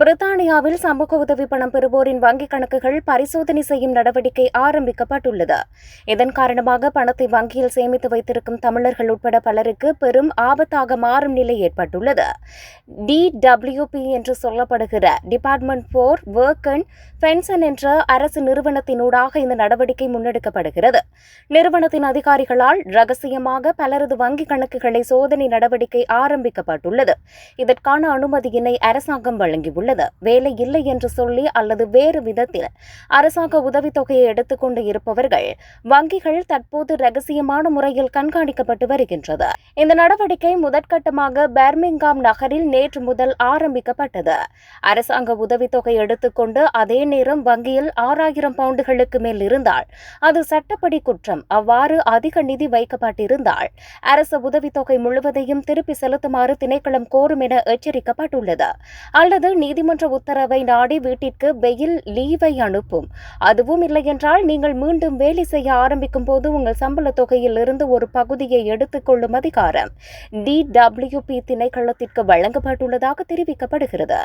பிரித்தானியாவில் சமூக உதவி பணம் பெறுவோரின் வங்கிக் கணக்குகள் பரிசோதனை செய்யும் நடவடிக்கை ஆரம்பிக்கப்பட்டுள்ளது. இதன் காரணமாக பணத்தை வங்கியில் சேமித்து வைத்திருக்கும் தமிழர்கள் உட்பட பலருக்கு பெரும் ஆபத்தாக மாறும் நிலை ஏற்பட்டுள்ளது. DWP என்று சொல்லப்படுகிற department for work and pension என்ற அரசு நிறுவனத்தினூடாக இந்த நடவடிக்கை முன்னெடுக்கப்படுகிறது. நிறுவனத்தின் அதிகாரிகளால் ரகசியமாக பலரது வங்கிக் கணக்குகளை சோதனை நடவடிக்கை ஆரம்பிக்கப்பட்டுள்ளது. இதற்கான அனுமதியினை அரசாங்கம் வழங்கியுள்ளது. வேலை இல்லை என்று சொல்லி அல்லது வேறு விதத்தில் அரசாங்க உதவித்தொகையை எடுத்துக்கொண்டு இருப்பவர்கள் வங்கிகள் தற்போது ரகசியமான முறையில் கண்காணிக்கப்பட்டு வருகின்றது. இந்த நடவடிக்கை முதற்கட்டமாக பர்மிங்காம் நகரில் நேற்று முதல் ஆரம்பிக்கப்பட்டது. அரசாங்க உதவித்தொகை எடுத்துக்கொண்டு அதே நேரம் வங்கியில் 6000 பவுண்டுகளுக்கு மேல் இருந்தால் அது சட்டப்படி குற்றம். அவ்வாறு அதிக நிதி வைக்கப்பட்டிருந்தால் அரசு உதவித்தொகை முழுவதையும் திருப்பி செலுத்துமாறு திணைக்களம் கோரும் என எச்சரிக்கப்பட்டுள்ளது. அல்லது நீதிமன்ற உத்தரவை நாடி வீட்டிற்கு பெயில் லீவை அனுப்பும். அதுவும் இல்லையென்றால் நீங்கள் மீண்டும் வேலை செய்ய ஆரம்பிக்கும் போது உங்கள் சம்பள தொகையில் இருந்து ஒரு பகுதியை எடுத்துக் கொள்ளும் அதிகாரம் DWP திணைக்களத்திற்கு வழங்கப்பட்டுள்ளதாக தெரிவிக்கப்படுகிறது.